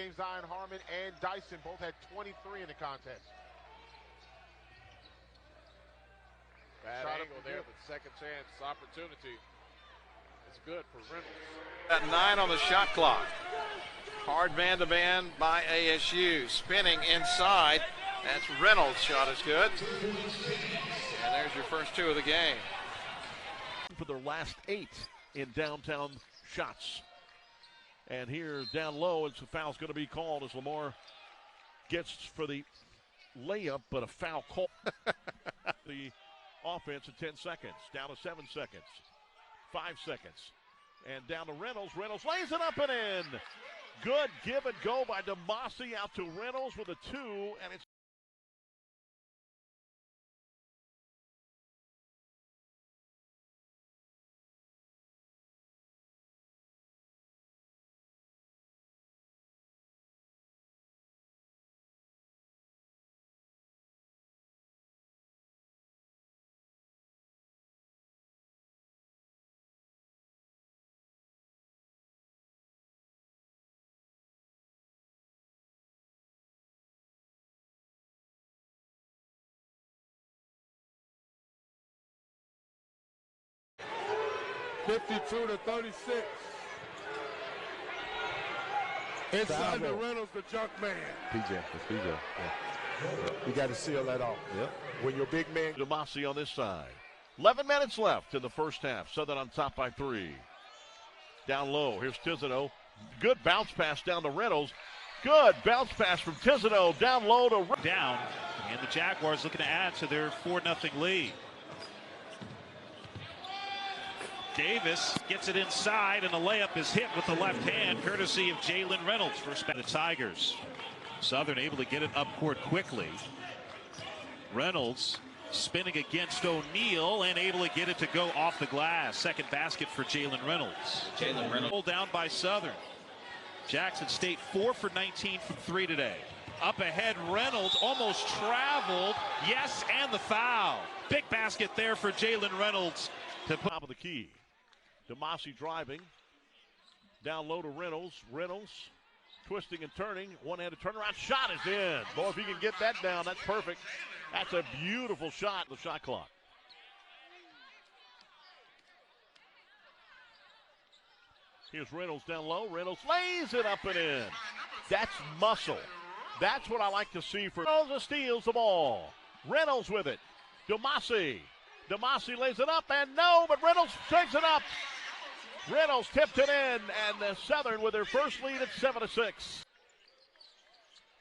game, Zion Harmon and Dyson both had 23 in the contest. Bad angle there, but second chance opportunity. It's good for Reynolds. At 9 on the shot clock. Hard man-to-man by ASU. Spinning inside. That's Reynolds' shot is good. And there's your first 2 of the game. For their last 8 in downtown shots. And here down low, it's a foul's going to be called as Lamar gets for the layup, but a foul call. The offense in 10 seconds, down to 7 seconds, 5 seconds, and down to Reynolds. Reynolds lays it up and in. Good give and go by DeMasi out to Reynolds with a 2, and it's (52-36). Inside the Reynolds, the junk man. PJ, it's PJ. Yeah. You got to seal that off. Yep. When your big man. DeMasi on this side. 11 minutes left in the first half. Southern on top by 3. Down low, here's Thibodeau. Good bounce pass down to Reynolds. Good bounce pass from Thibodeau down low to down, and the Jaguars looking to add to their 4-0 lead. Davis gets it inside, and the layup is hit with the left hand, courtesy of Jalen Reynolds for the Tigers. Southern able to get it up court quickly. Reynolds spinning against O'Neal and able to get it to go off the glass. Second basket for Jalen Reynolds. Pulled down by Southern. Jackson State 4 for 19 from 3 today. Up ahead, Reynolds almost traveled. Yes, and the foul. Big basket there for Jalen Reynolds to put top of the key. DeMasi driving. Down low to Reynolds. Reynolds twisting and turning. One-handed turnaround. Shot is in. Boy, if you can get that down, that's perfect. That's a beautiful shot. The shot clock. Here's Reynolds down low. Reynolds lays it up and in. That's muscle. That's what I like to see for Reynolds. Steals the ball. Reynolds with it. DeMasi. DeMasi lays it up, and no, but Reynolds takes it up. Reynolds tipped it in, and the Southern with their first lead at 7-6.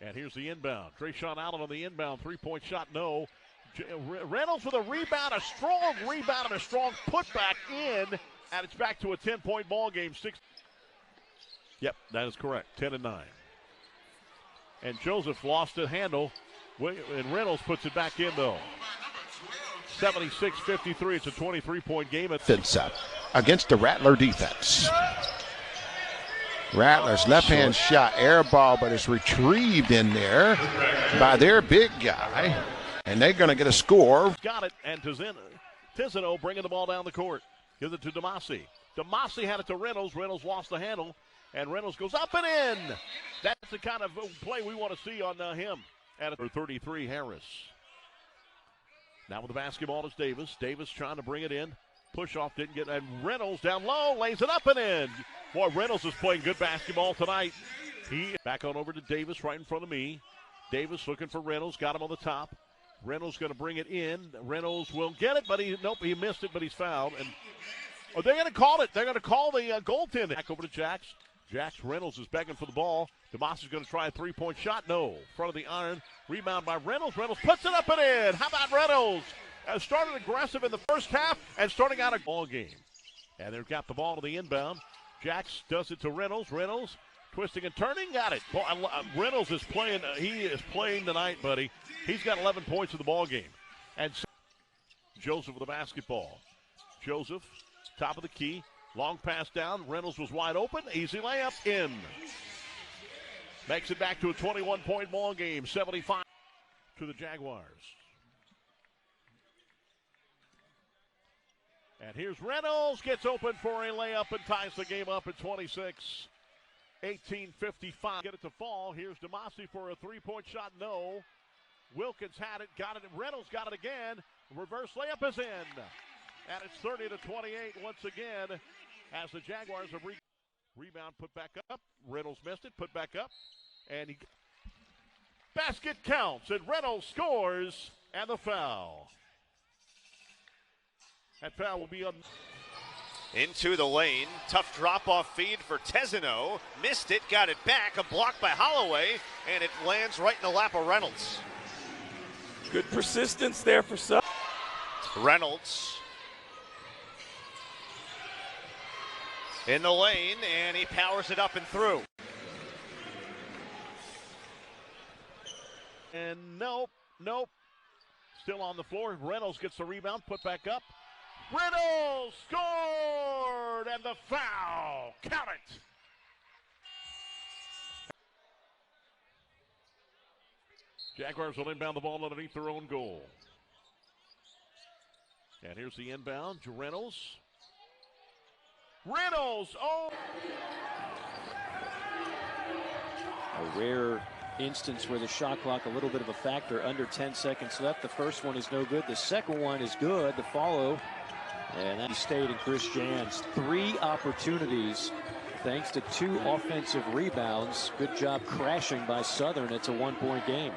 And here's the inbound. Trayshawn Allen on the inbound. 3-point shot, no. Reynolds with a rebound, a strong rebound, and a strong putback in, and it's back to a 10-point ball game. 6. Yep, that is correct. 10-9. And Joseph lost the handle, and Reynolds puts it back in, though. 76-53. It's a 23-point game. Against the Rattler defense. Rattler's left-hand shot, air ball, but it's retrieved in there by their big guy, and they're going to get a score. Got it, and Thibodeau bringing the ball down the court. Gives it to DeMasi. DeMasi had it to Reynolds. Reynolds lost the handle, and Reynolds goes up and in. That's the kind of play we want to see on him. At 33, Harris. Now with the basketball is Davis. Davis trying to bring it in. Push off, didn't get it. And Reynolds down low, lays it up and in. Boy, Reynolds is playing good basketball tonight. He back on over to Davis right in front of me. Davis looking for Reynolds, got him on the top. Reynolds going to bring it in. Reynolds will get it, but he missed it, but he's fouled. And they're going to call it. They're going to call the goaltending. Back over to Jax. Reynolds is begging for the ball. DeMasi is going to try a 3-point shot. No. Front of the iron. Rebound by Reynolds. Reynolds puts it up and in. How about Reynolds? Started aggressive in the first half and starting out a ball game. And they've got the ball to the inbound. Jax does it to Reynolds. Reynolds twisting and turning. Got it. Boy, Reynolds is playing. He is playing tonight, buddy. He's got 11 points in the ball game. And Joseph with the basketball. Joseph, top of the key. Long pass down. Reynolds was wide open. Easy layup in. Makes it back to a 21-point ball game. 75 to the Jaguars. And here's Reynolds. Gets open for a layup and ties the game up at 26. 18:55. Get it to fall. Here's DeMasi for a three-point shot. No. Wilkins had it, got it. Reynolds got it again. Reverse layup is in. And it's 30-28 once again as the Jaguars have rebound put back up. Reynolds missed it, put back up. And basket counts, and Reynolds scores, and the foul. That foul will be on. Into the lane, tough drop-off feed for Tezeno. Missed it, got it back, a block by Holloway, and it lands right in the lap of Reynolds. Good persistence there for Sutton. Reynolds in the lane, and he powers it up and through. And nope. Still on the floor. Reynolds gets the rebound, put back up. Reynolds scored, and the foul. Count it. Jaguars will inbound the ball underneath their own goal. And here's the inbound. Reynolds. Oh! A rare instance where the shot clock a little bit of a factor. Under 10 seconds left. The first one is no good. The second one is good. The follow. And that stayed in Chris Jans. 3 opportunities thanks to 2 offensive rebounds. Good job crashing by Southern. It's a 1-point game.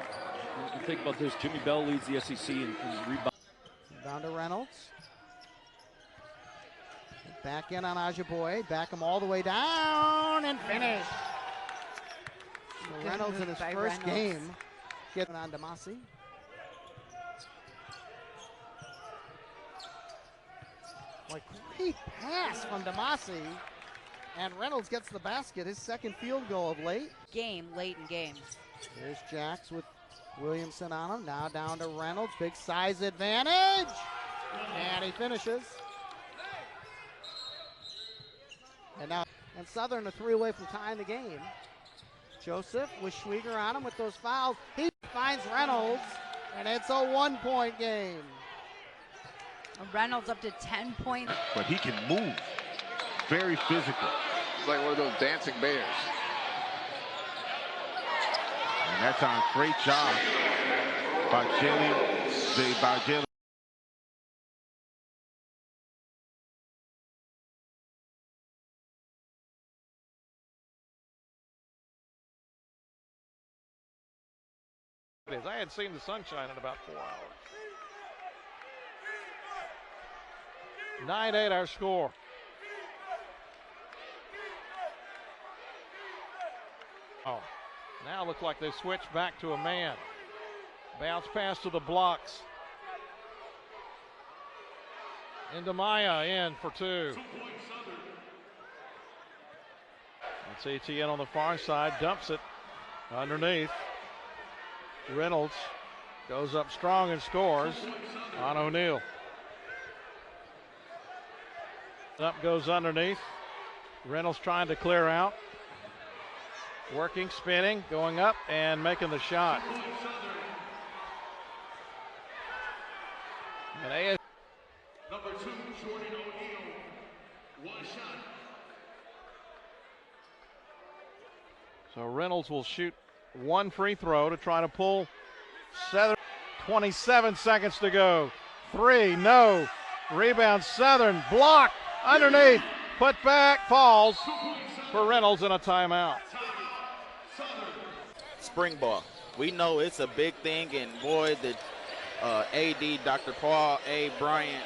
You think about this, Jimmy Bell leads the SEC in rebound. Down to Reynolds. Back in on Ajaboy. Back him all the way down and finish. So Reynolds in his first game. Getting on DeMasi. Great pass from DeMasi. And Reynolds gets the basket. His second field goal of late in games. Here's Jax with Williamson on him. Now down to Reynolds. Big size advantage. And he finishes. And Southern a 3 away from tying the game. Joseph with Schwieger on him with those fouls. He finds Reynolds, and it's a 1-point game. Reynolds up to 10 points. But he can move. Very physical. It's like one of those dancing bears. And that's a great job by Jalen. I hadn't seen the sunshine in about 4 hours. 9-8 our score. Oh, now looks like they switched back to a man. Bounce pass to the blocks. Into Maya, in for 2. That's Etienne on the far side, dumps it underneath. Reynolds goes up strong and scores on O'Neal. Up goes underneath. Reynolds trying to clear out. Working, spinning, going up and making the shot. And Number 2, Jordan O'Neal. 1 shot. So Reynolds will shoot 1 free throw to try to pull 27 seconds to go. 3, no. Rebound Southern, block, underneath, put back, falls for Reynolds in a timeout. Spring ball. We know it's a big thing, and boy, the AD, Dr. Paul A. Bryant,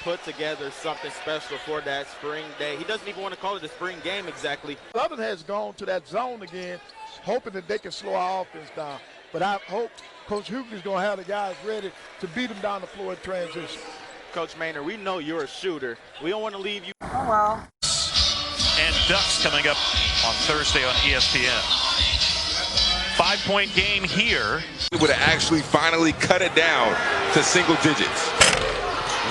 put together something special for that spring day. He doesn't even want to call it a spring game exactly. Southern has gone to that zone again, hoping that they can slow our offense down. But I hope Coach Hoover's going to have the guys ready to beat them down the floor in transition. Coach Maynard, we know you're a shooter. We don't want to leave you. Oh, well. And Ducks coming up on Thursday on ESPN. 5-point game here. We would have actually finally cut it down to single digits.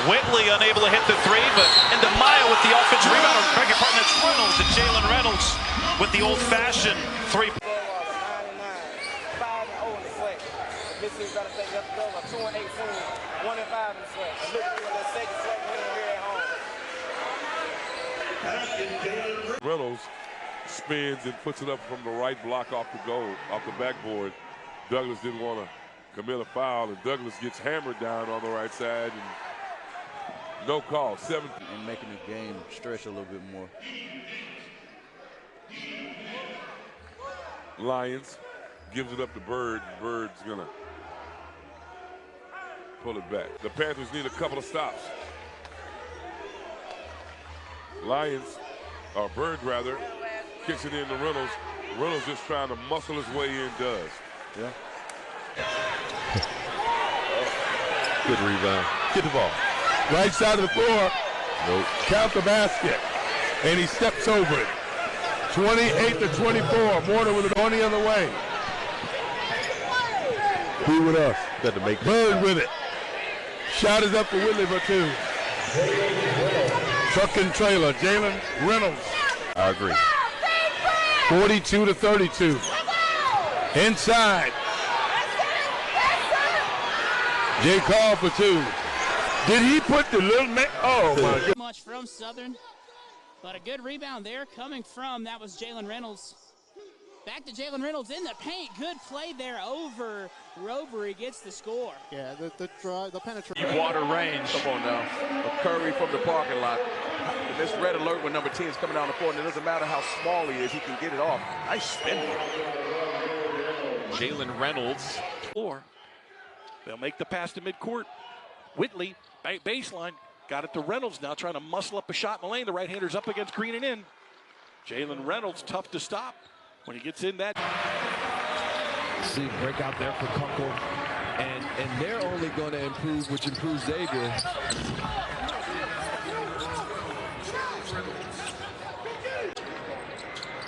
Whitley unable to hit the 3, but into Maya with the offensive rebound. Beg your pardon, that's Reynolds, and Jalen Reynolds with the old-fashioned 3. Reynolds spins and puts it up from the right block off the goal, off the backboard. Douglas didn't want to commit a foul, and Douglas gets hammered down on the right side, and no call. 7. And making the game stretch a little bit more. Lions gives it up to Bird. Bird's gonna pull it back. The Panthers need a couple of stops. Lions, or Bird rather, kicks it in to Reynolds. Reynolds just trying to muscle his way in, does. Yeah. Good rebound. Get the ball. Right side of the floor. Nope. Count the basket. And he steps over it. 28-24. Morton with it on the other way. Who with us? Got to make Bird with it. Shot is up for Whitley for 2. Truck and trailer. Jalen Reynolds. I agree. 42-32. Inside. Jay called for 2. Did he put the little man? Oh my God. Much from Southern, but a good rebound there coming from, that was Jalen Reynolds. Back to Jalen Reynolds in the paint. Good play there over Robery, gets the score. Yeah, the penetration. Deepwater range. Come on now. A Curry from the parking lot. And this red alert when number 10 is coming down the court, and it doesn't matter how small he is, he can get it off. Nice spin. Jalen Reynolds. Floor. They'll make the pass to midcourt. Whitley, baseline, got it to Reynolds now, trying to muscle up a shot in the lane. The right-hander's up against Green and in. Jalen Reynolds, tough to stop when he gets in that. See, break out there for Kunkel. And they're only going to improve, which improves Xavier.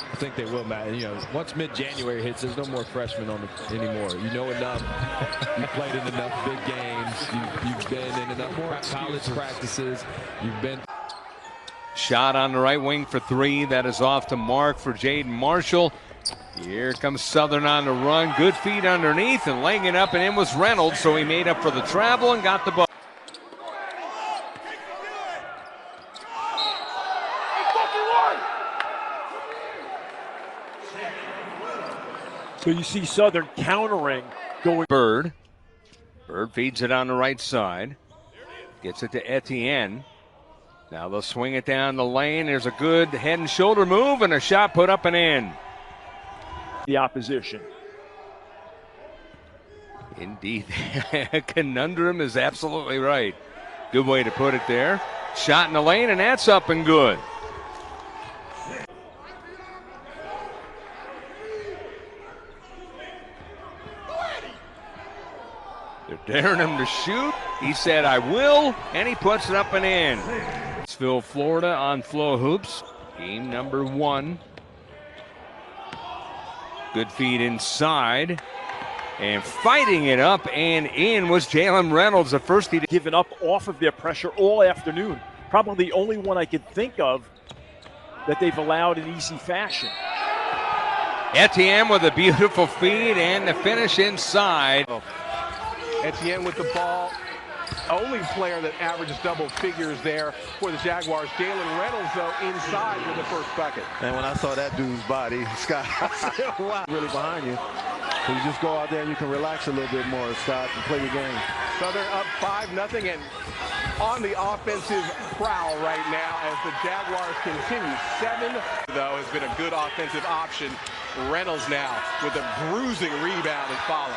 I think they will, Matt. You know, once mid-January hits, there's no more freshmen on anymore. You know enough. You've played in enough big games. You've been in enough college practices. You've been. Shot on the right wing for 3. That is off to Mark for Jaden Marshall. Here comes Southern on the run. Good feet underneath, and laying it up and in was Reynolds, so he made up for the travel and got the ball. So you see Southern countering, going. Bird feeds it on the right side. Gets it to Etienne. Now they'll swing it down the lane. There's a good head and shoulder move and a shot put up and in. The opposition. Indeed. Conundrum is absolutely right. Good way to put it there. Shot in the lane, and that's up and good. They're daring him to shoot. He said, I will, and he puts it up and in. Huntsville, Florida on Flow Hoops. Game number 1. Good feed inside. And fighting it up and in was Jalen Reynolds, the first he'd given up off of their pressure all afternoon. Probably the only one I could think of that they've allowed in easy fashion. Etienne with a beautiful feed and the finish inside. Etienne with the ball. Only player that averages double figures there for the Jaguars. Jalen Reynolds, though, inside with the first bucket. And when I saw that dude's body, Scott, I said, wow. Really behind you. So you just go out there and you can relax a little bit more, Scott, and play the game. Southern up 5-0 and on the offensive prowl right now as the Jaguars continue. 7, though, has been a good offensive option. Reynolds now with a bruising rebound and follow.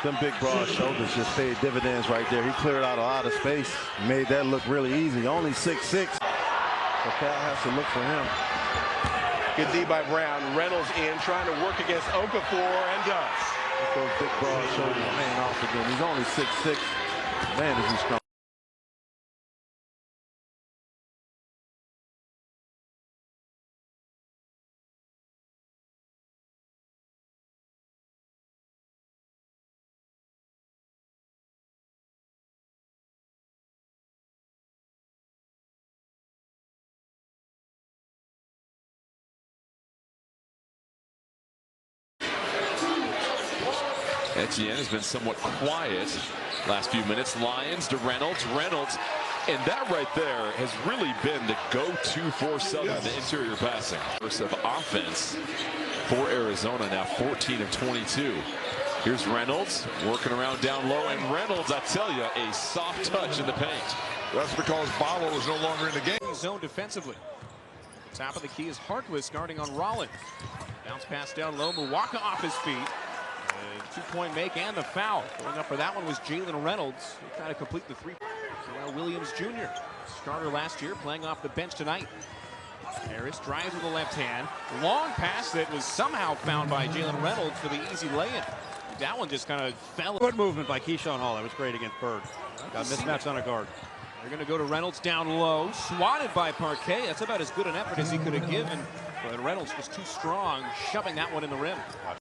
Them big broad shoulders just paid dividends right there. He cleared out a lot of space, made that look really easy. Only 6'6". So Cal has to look for him. Good D by Brown. Reynolds in, trying to work against Okafor, and does. Those big broad shoulders paying off again. He's only 6'6". Man, is he strong. Etienne has been somewhat quiet last few minutes. Lions to Reynolds. Reynolds And that right there has really been the go-to for Southern, the interior passing. First of offense for Arizona, now 14 of 22. Here's Reynolds working around down low, and Reynolds, I tell you, a soft touch in the paint. That's because Barlow is no longer in the game. Zone defensively. Top of the key is Harkless guarding on Rollins. Bounce pass down low, Muwaka off his feet. A two-point make and the foul. Going up for that one was Jalen Reynolds. He tried to complete the three. Terrell Williams Jr., starter last year, playing off the bench tonight. Harris drives with the left hand. Long pass that was somehow found by Jalen Reynolds for the easy lay-in. That one just kind of fell. Good movement by Keyshawn Hall. That was great against Bird. Got a mismatch on a guard. They're going to go to Reynolds down low. Swatted by Parquet. That's about as good an effort as he could have given. But Reynolds was too strong, shoving that one in the rim.